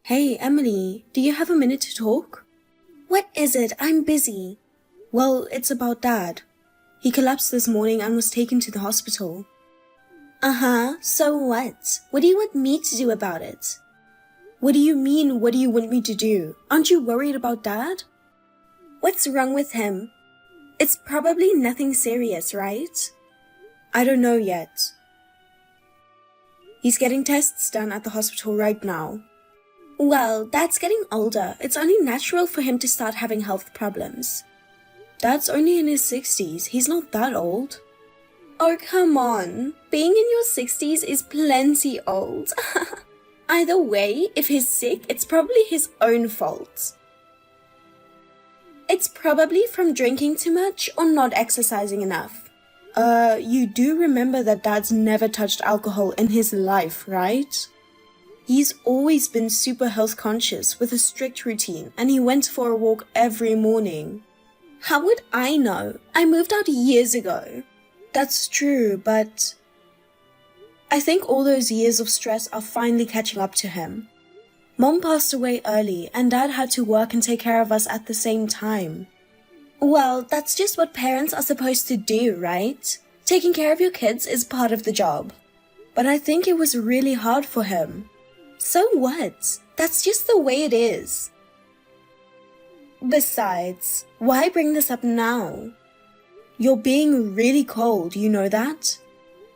Hey, Emily, do you have a minute to talk? What is it? I'm busy. Well, it's about Dad. He collapsed this morning and was taken to the hospital. Uh-huh, so what? What do you want me to do about it? What do you mean, what do you want me to do? Aren't you worried about Dad? What's wrong with him? It's probably nothing serious, right? I don't know yet. He's getting tests done at the hospital right now. Well, Dad's getting older. It's only natural for him to start having health problems. Dad's only in his 60s. He's not that old. Oh, come on. Being in your 60s is plenty old. Either way, if he's sick, it's probably his own fault. It's probably from drinking too much or not exercising enough. You do remember that Dad's never touched alcohol in his life, right? He's always been super health conscious with a strict routine, and he went for a walk every morning. How would I know? I moved out years ago. That's true, but I think all those years of stress are finally catching up to him. Mom passed away early, and Dad had to work and take care of us at the same time. Well, that's just what parents are supposed to do, right? Taking care of your kids is part of the job. But I think it was really hard for him. So what? That's just the way it is. Besides, why bring this up now? You're being really cold, you know that?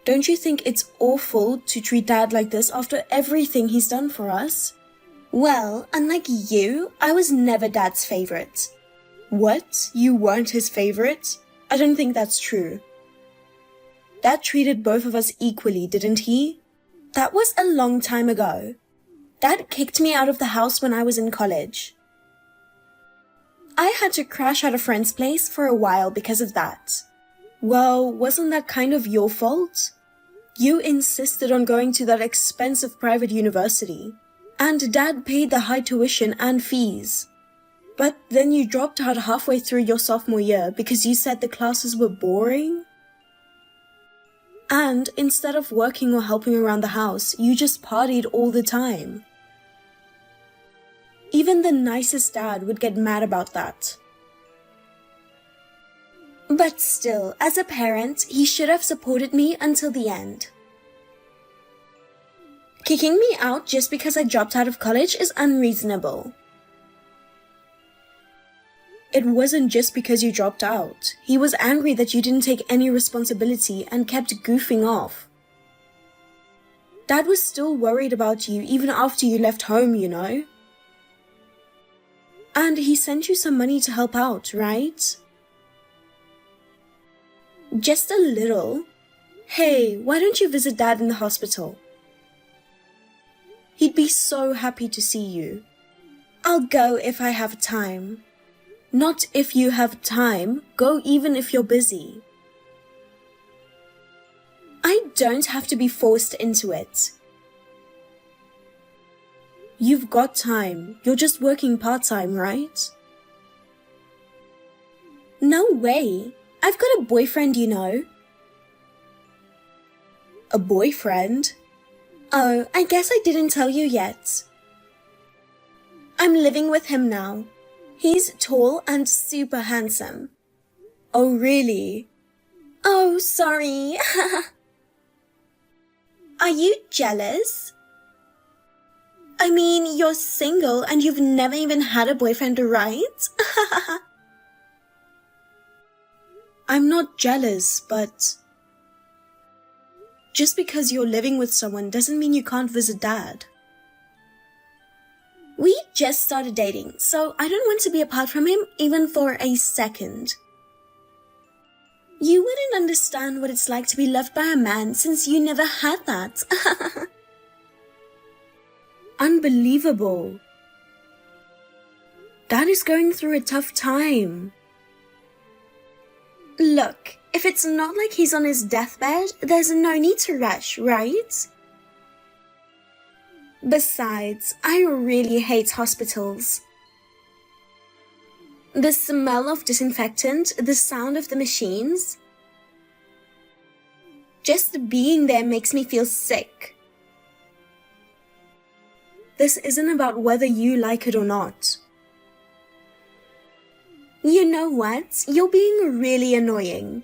Don't you think it's awful to treat Dad like this after everything he's done for us? Well, unlike you, I was never Dad's favorite. What? You weren't his favorite? I don't think that's true. Dad treated both of us equally, didn't he? That was a long time ago. Dad kicked me out of the house when I was in college. I had to crash at a friend's place for a while because of that. Well, wasn't that kind of your fault? You insisted on going to that expensive private university, and Dad paid the high tuition and fees. But then you dropped out halfway through your sophomore year because you said the classes were boring? And instead of working or helping around the house, you just partied all the time. Even the nicest dad would get mad about that. But still, as a parent, he should have supported me until the end. Kicking me out just because I dropped out of college is unreasonable. It wasn't just because you dropped out. He was angry that you didn't take any responsibility and kept goofing off. Dad was still worried about you even after you left home, you know. And he sent you some money to help out, right? Just a little. Hey, why don't you visit Dad in the hospital? He'd be so happy to see you. I'll go if I have time. Not if you have time. Go even if you're busy. I don't have to be forced into it. You've got time. You're just working part-time, right? No way. I've got a boyfriend, you know. A boyfriend? Oh, I guess I didn't tell you yet. I'm living with him now. He's tall and super handsome. Oh, really? Oh, sorry. Are you jealous? I mean, you're single and you've never even had a boyfriend, right? I'm not jealous, but just because you're living with someone doesn't mean you can't visit Dad. We just started dating, so I don't want to be apart from him even for a second. You wouldn't understand what it's like to be loved by a man since you never had that. Unbelievable. Dad is going through a tough time. Look, if it's not like he's on his deathbed, there's no need to rush, right? Besides, I really hate hospitals. The smell of disinfectant, the sound of the machines. Just being there makes me feel sick. This isn't about whether you like it or not. You know what? You're being really annoying.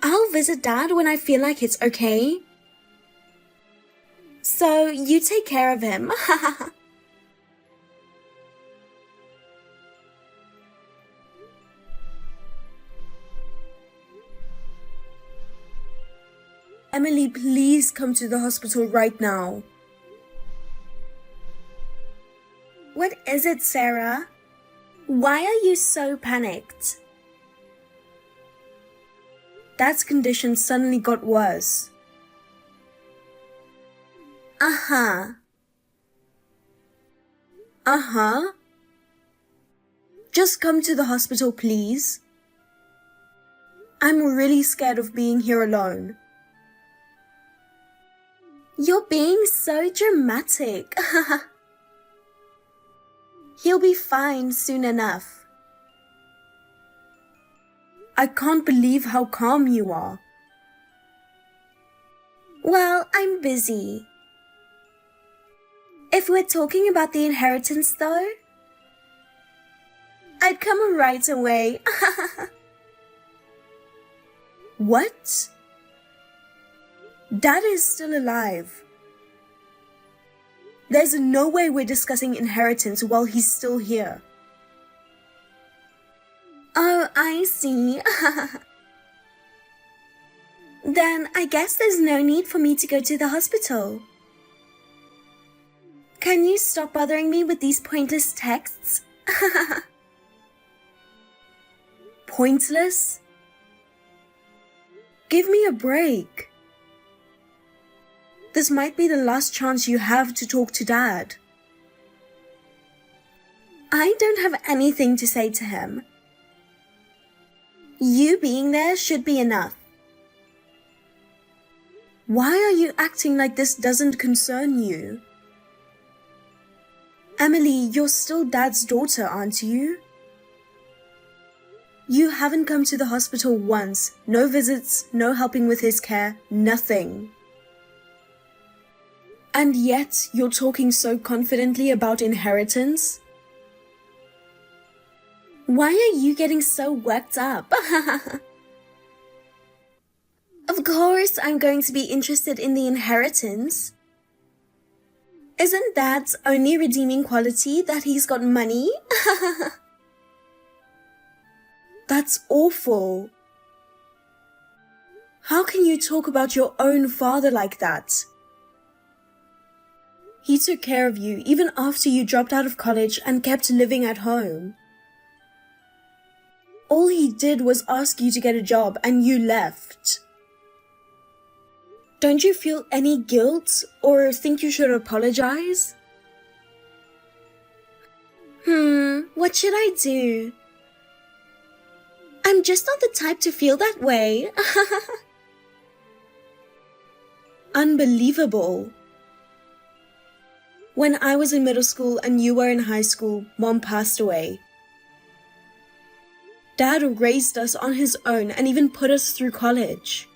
I'll visit Dad when I feel like it's okay. So, you take care of him. Emily, please come to the hospital right now. What is it, Sarah? Why are you so panicked? Dad's condition suddenly got worse. Uh-huh. Uh-huh. Just come to the hospital, please. I'm really scared of being here alone. You're being so dramatic. He'll be fine soon enough. I can't believe how calm you are. Well, I'm busy. If we're talking about the inheritance though, I'd come right away. What? Dad is still alive. There's no way we're discussing inheritance while he's still here. Oh, I see. Then I guess there's no need for me to go to the hospital. Can you stop bothering me with these pointless texts? Pointless? Give me a break. This might be the last chance you have to talk to Dad. I don't have anything to say to him. You being there should be enough. Why are you acting like this doesn't concern you? Emily, you're still Dad's daughter, aren't you? You haven't come to the hospital once. No visits, no helping with his care, nothing. And yet, you're talking so confidently about inheritance? Why are you getting so worked up? Of course, I'm going to be interested in the inheritance. Isn't Dad's only redeeming quality that he's got money? That's awful. How can you talk about your own father like that? He took care of you even after you dropped out of college and kept living at home. All he did was ask you to get a job and you left. Don't you feel any guilt or think you should apologize? What should I do? I'm just not the type to feel that way. Unbelievable. When I was in middle school and you were in high school, Mom passed away. Dad raised us on his own and even put us through college.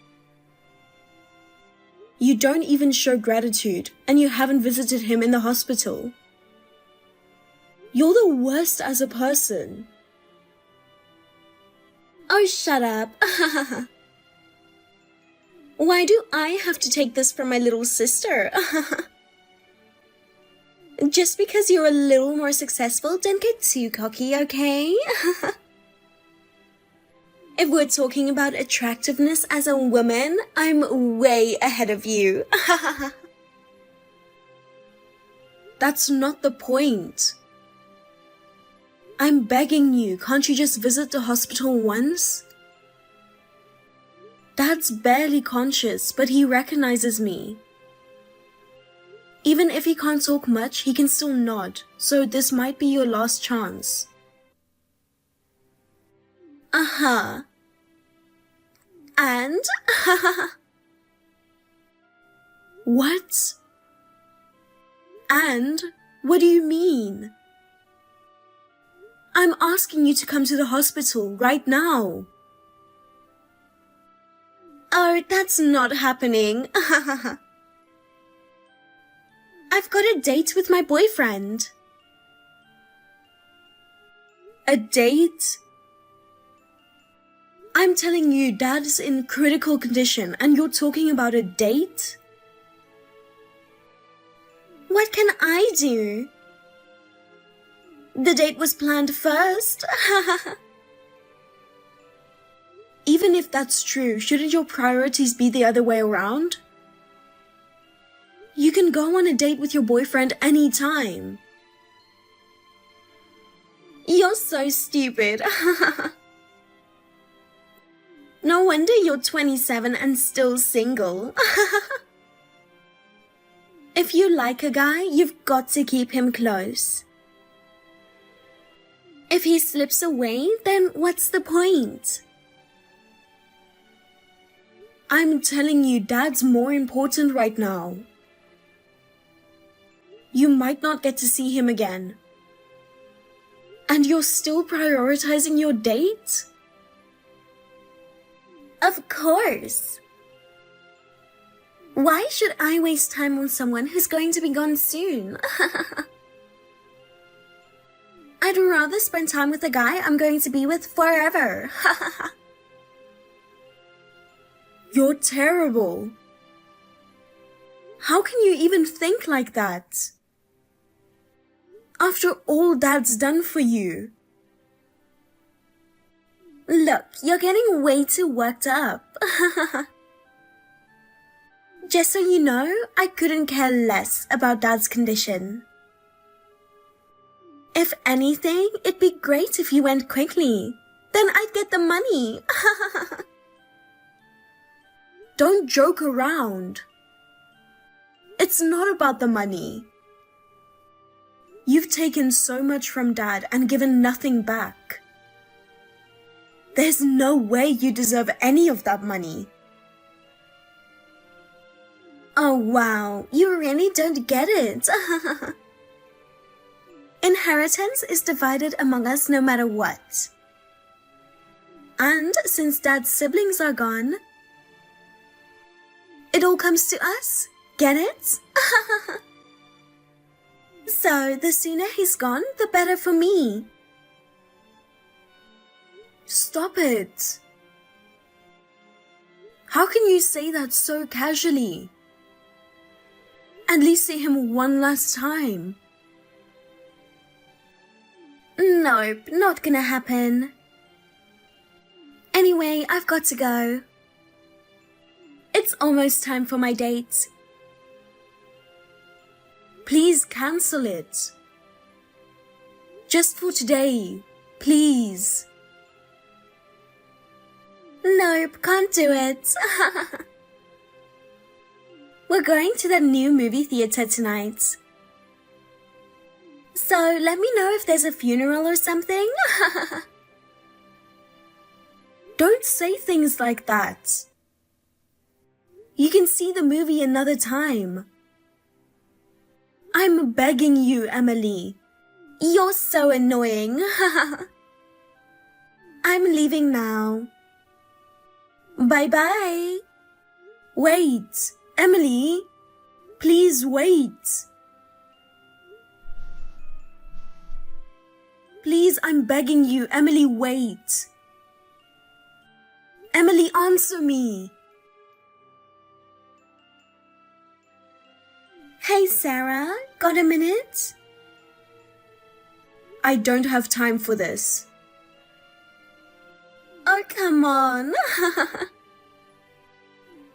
You don't even show gratitude, and you haven't visited him in the hospital. You're the worst as a person. Oh, shut up. Why do I have to take this from my little sister? Just because you're a little more successful, don't get too cocky, okay? If we're talking about attractiveness as a woman, I'm way ahead of you. That's not the point. I'm begging you, can't you just visit the hospital once? Dad's barely conscious, but he recognizes me. Even if he can't talk much, he can still nod, so this might be your last chance. Uh-huh. And? What? And? What do you mean? I'm asking you to come to the hospital right now. Oh, that's not happening. I've got a date with my boyfriend. A date? I'm telling you, Dad is in critical condition and you're talking about a date? What can I do? The date was planned first. Even if that's true, shouldn't your priorities be the other way around? You can go on a date with your boyfriend anytime. You're so stupid. No wonder you're 27 and still single. If you like a guy, you've got to keep him close. If he slips away, then what's the point? I'm telling you, Dad's more important right now. You might not get to see him again. And you're still prioritizing your date? Of course. Why should I waste time on someone who's going to be gone soon? I'd rather spend time with a guy I'm going to be with forever. You're terrible. How can you even think like that? After all Dad's done for you. Look, you're getting way too worked up. Just so you know, I couldn't care less about Dad's condition. If anything, it'd be great if you went quickly. Then I'd get the money. Don't joke around. It's not about the money. You've taken so much from Dad and given nothing back. There's no way you deserve any of that money. Oh wow, you really don't get it. Inheritance is divided among us no matter what. And since Dad's siblings are gone, it all comes to us. Get it? So the sooner he's gone, the better for me. Stop it. How can you say that so casually? At least see him one last time. Nope, not gonna happen. Anyway, I've got to go. It's almost time for my date. Please cancel it. Just for today, please. Nope, can't do it. We're going to the new movie theater tonight. So let me know if there's a funeral or something. Don't say things like that. You can see the movie another time. I'm begging you, Emily. You're so annoying. I'm leaving now. Bye-bye. Wait, Emily. Please wait. Please, I'm begging you, Emily, wait. Emily, answer me. Hey, Sarah, got a minute? I don't have time for this. Oh, come on.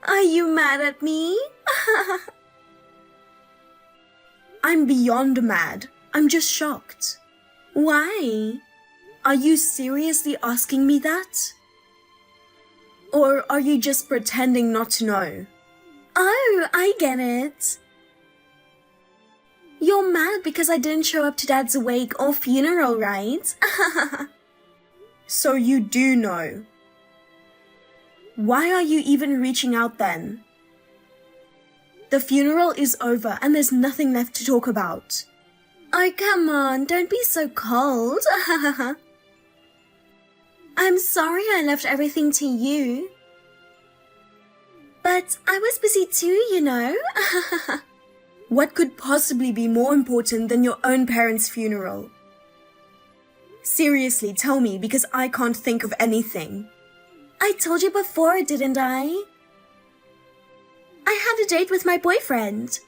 Are you mad at me? I'm beyond mad. I'm just shocked. Why? Are you seriously asking me that? Or are you just pretending not to know? Oh, I get it. You're mad because I didn't show up to Dad's wake or funeral, right? So you do know. Why are you even reaching out then? The funeral is over and there's nothing left to talk about. Oh, come on, don't be so cold. I'm sorry I left everything to you. But I was busy too, you know. What could possibly be more important than your own parents' funeral? Seriously, tell me, because I can't think of anything. I told you before, didn't I? I had a date with my boyfriend.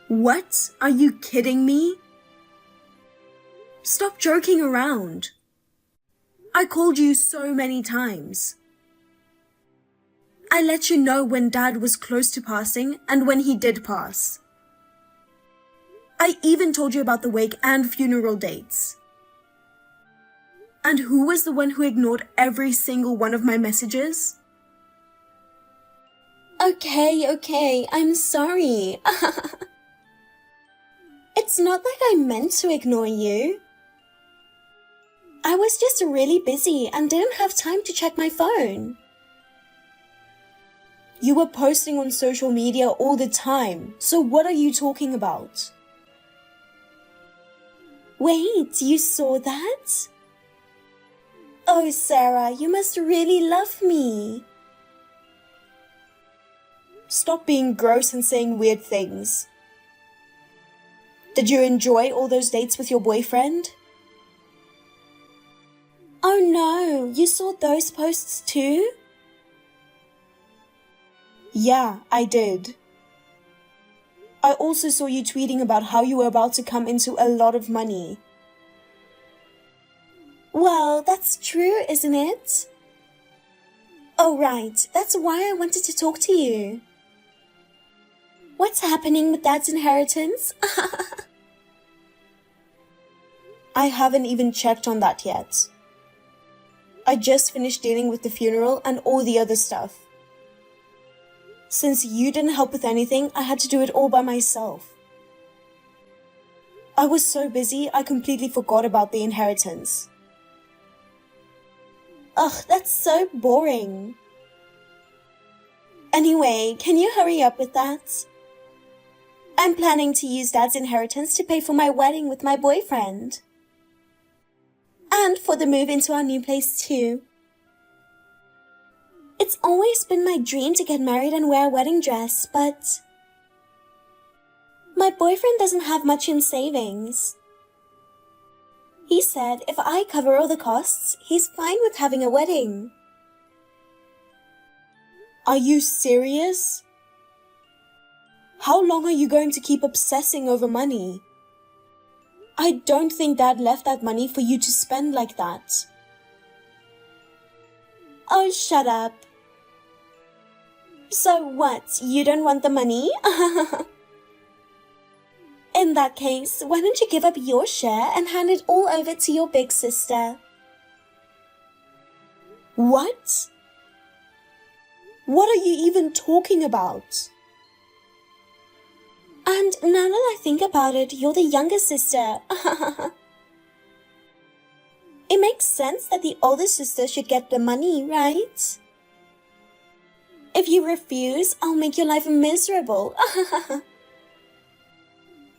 What? Are you kidding me? Stop joking around. I called you so many times. I let you know when Dad was close to passing and when he did pass. I even told you about the wake and funeral dates. And who was the one who ignored every single one of my messages? Okay, I'm sorry. It's not like I meant to ignore you. I was just really busy and didn't have time to check my phone. You were posting on social media all the time, so what are you talking about? Wait, you saw that? Oh, Sarah, you must really love me. Stop being gross and saying weird things. Did you enjoy all those dates with your boyfriend? Oh no, you saw those posts too? Yeah, I did. I also saw you tweeting about how you were about to come into a lot of money. Well, that's true, isn't it? Oh right, that's why I wanted to talk to you. What's happening with Dad's inheritance? I haven't even checked on that yet. I just finished dealing with the funeral and all the other stuff. Since you didn't help with anything, I had to do it all by myself. I was so busy, I completely forgot about the inheritance. Ugh, that's so boring. Anyway, can you hurry up with that? I'm planning to use Dad's inheritance to pay for my wedding with my boyfriend. And for the move into our new place too. It's always been my dream to get married and wear a wedding dress, but my boyfriend doesn't have much in savings. He said if I cover all the costs, he's fine with having a wedding. Are you serious? How long are you going to keep obsessing over money? I don't think Dad left that money for you to spend like that. Oh, shut up. So what, you don't want the money? In that case, why don't you give up your share and hand it all over to your big sister? What? What are you even talking about? And now that I think about it, you're the younger sister. It makes sense that the older sister should get the money, right? If you refuse, I'll make your life miserable.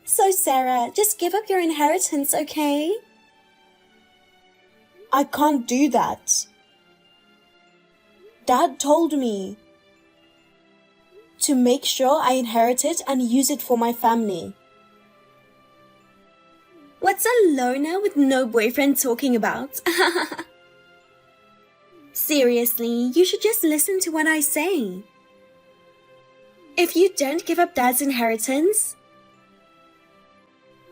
So Sarah, just give up your inheritance, okay? I can't do that. Dad told me to make sure I inherit it and use it for my family. What's a loner with no boyfriend talking about? Seriously, you should just listen to what I say. If you don't give up Dad's inheritance,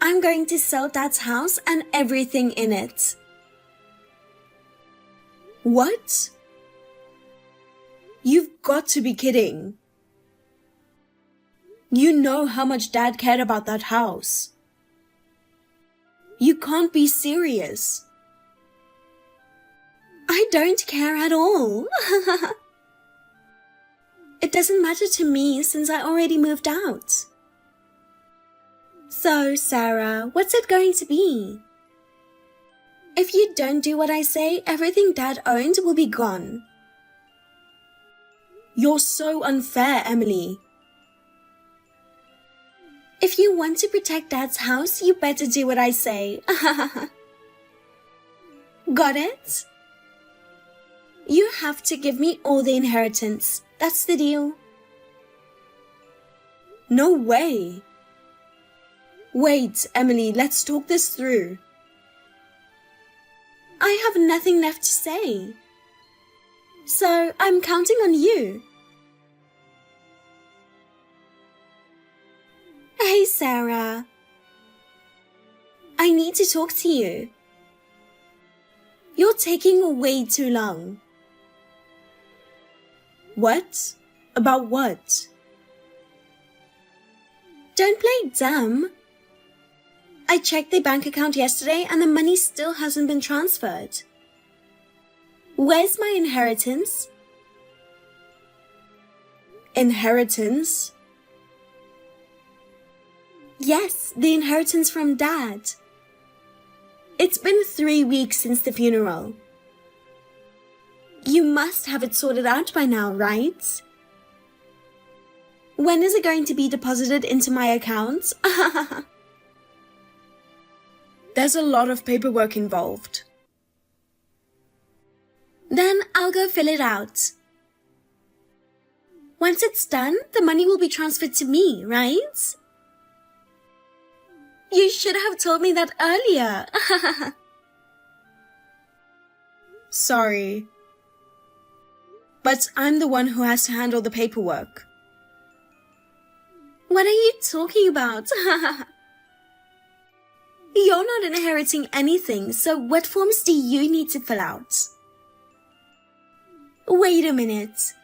I'm going to sell Dad's house and everything in it. What? You've got to be kidding. You know how much Dad cared about that house. You can't be serious. I don't care at all. It doesn't matter to me since I already moved out. So, Sarah, what's it going to be? If you don't do what I say, everything Dad owned will be gone. You're so unfair, Emily. If you want to protect Dad's house, you better do what I say. Got it? You have to give me all the inheritance. That's the deal. No way. Wait, Emily, let's talk this through. I have nothing left to say. So I'm counting on you. Hey, Sarah. I need to talk to you. You're taking way too long. What? About what? Don't play dumb. I checked the bank account yesterday and the money still hasn't been transferred. Where's my inheritance? Inheritance? Yes, the inheritance from Dad. It's been 3 weeks since the funeral. You must have it sorted out by now, right? When is it going to be deposited into my account? There's a lot of paperwork involved. Then I'll go fill it out. Once it's done, the money will be transferred to me, right? You should have told me that earlier. Sorry. But I'm the one who has to handle the paperwork. What are you talking about? You're not inheriting anything, so what forms do you need to fill out? Wait a minute.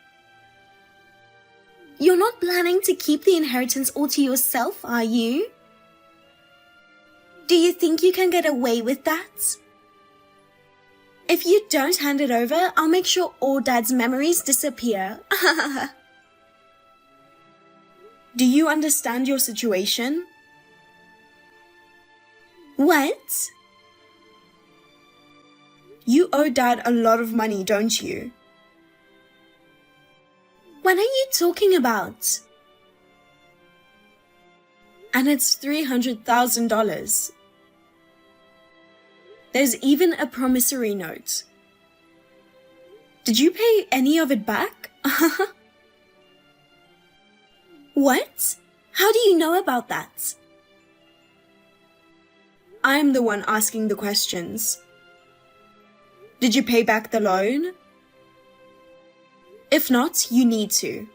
You're not planning to keep the inheritance all to yourself, are you? Do you think you can get away with that? If you don't hand it over, I'll make sure all Dad's memories disappear. Do you understand your situation? What? You owe Dad a lot of money, don't you? What are you talking about? And it's $300,000. There's even a promissory note. Did you pay any of it back? What? How do you know about that? I'm the one asking the questions. Did you pay back the loan? If not, you need to.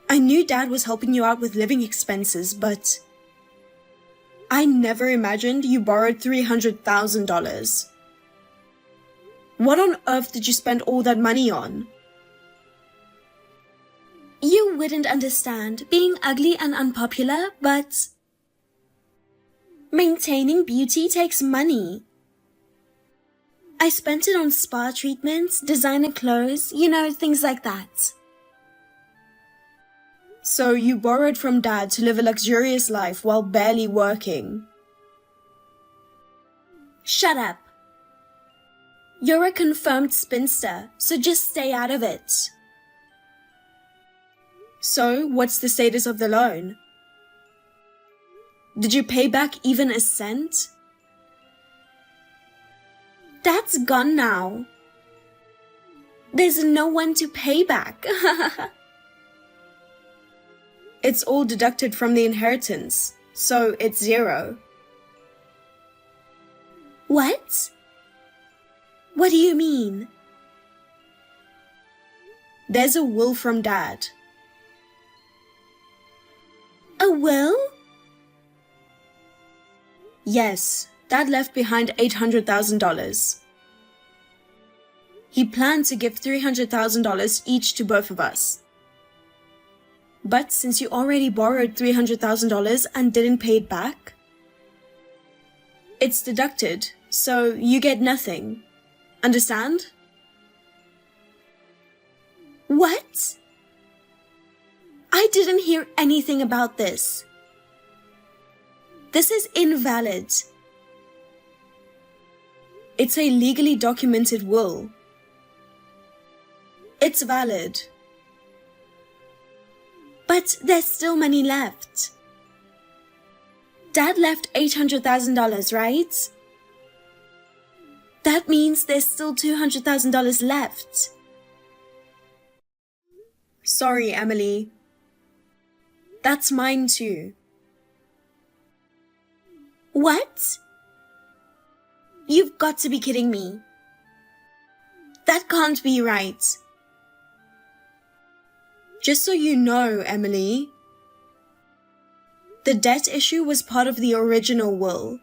I knew Dad was helping you out with living expenses, but I never imagined you borrowed $300,000. What on earth did you spend all that money on? You wouldn't understand being ugly and unpopular, but maintaining beauty takes money. I spent it on spa treatments, designer clothes, things like that. So you borrowed from Dad to live a luxurious life while barely working. Shut up. You're a confirmed spinster, so just stay out of it. So, what's the status of the loan? Did you pay back even a cent? That's gone now. There's no one to pay back. It's all deducted from the inheritance, so it's zero. What? What do you mean? There's a will from Dad. A will? Yes, Dad left behind $800,000. He planned to give $300,000 each to both of us. But since you already borrowed $300,000 and didn't pay it back, it's deducted, so you get nothing. Understand? What? I didn't hear anything about this. This is invalid. It's a legally documented will. It's valid. But there's still money left. Dad left $800,000, right? That means there's still $200,000 left. Sorry, Emily. That's mine too. What? You've got to be kidding me. That can't be right. Just so you know, Emily, the debt issue was part of the original will.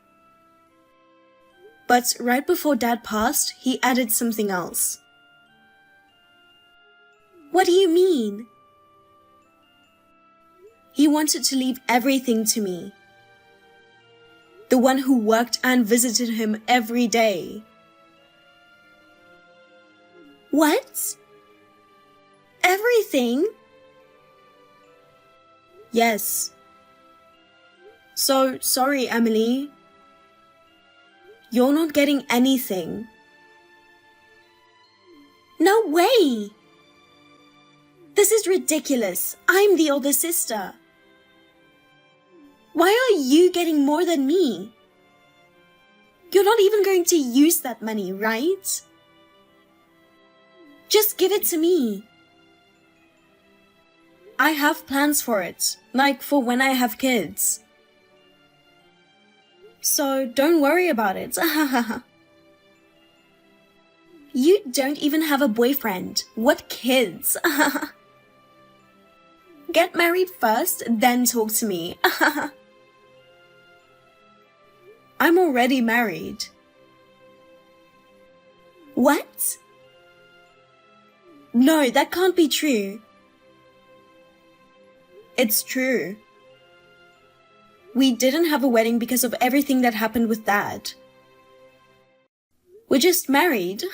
But right before Dad passed, he added something else. What do you mean? He wanted to leave everything to me. The one who worked and visited him every day. What? Everything? Yes. So, sorry, Emily. You're not getting anything. No way! This is ridiculous. I'm the older sister. Why are you getting more than me? You're not even going to use that money, right? Just give it to me. I have plans for it, like for when I have kids. So don't worry about it. You don't even have a boyfriend. What kids? Get married first, then talk to me. I'm already married. What? No, that can't be true. It's true. We didn't have a wedding because of everything that happened with Dad. We're just married.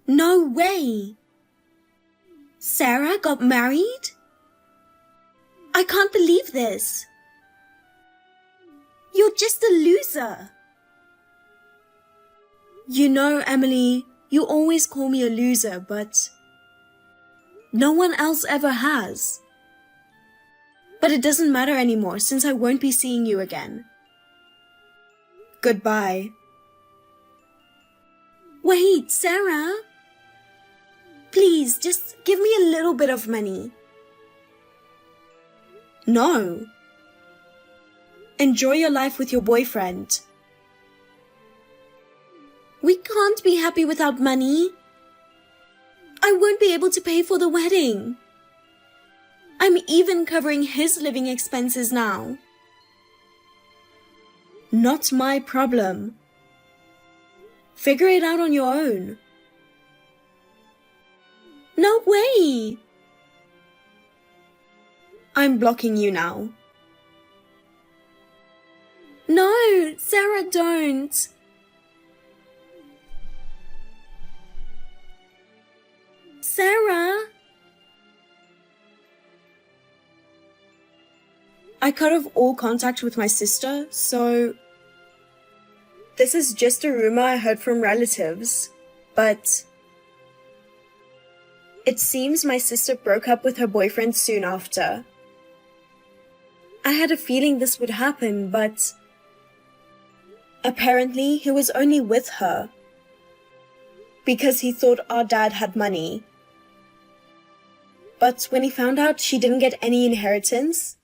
No way. Sarah got married? I can't believe this. You're just a loser. You know, Emily, you always call me a loser, but no one else ever has. But it doesn't matter anymore since I won't be seeing you again. Goodbye. Wait, Sarah? Please, just give me a little bit of money. No. Enjoy your life with your boyfriend. We can't be happy without money. I won't be able to pay for the wedding. I'm even covering his living expenses now. Not my problem. Figure it out on your own. No way! I'm blocking you now. No, Sarah, don't. Sarah? I cut off all contact with my sister, so this is just a rumor I heard from relatives, but it seems my sister broke up with her boyfriend soon after. I had a feeling this would happen, but apparently he was only with her because he thought our dad had money. But when he found out she didn't get any inheritance,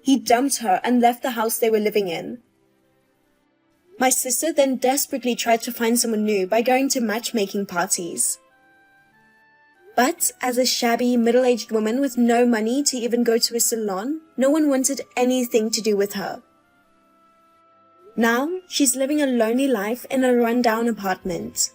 he dumped her and left the house they were living in. My sister then desperately tried to find someone new by going to matchmaking parties. But as a shabby, middle-aged woman with no money to even go to a salon, no one wanted anything to do with her. Now, she's living a lonely life in a run-down apartment.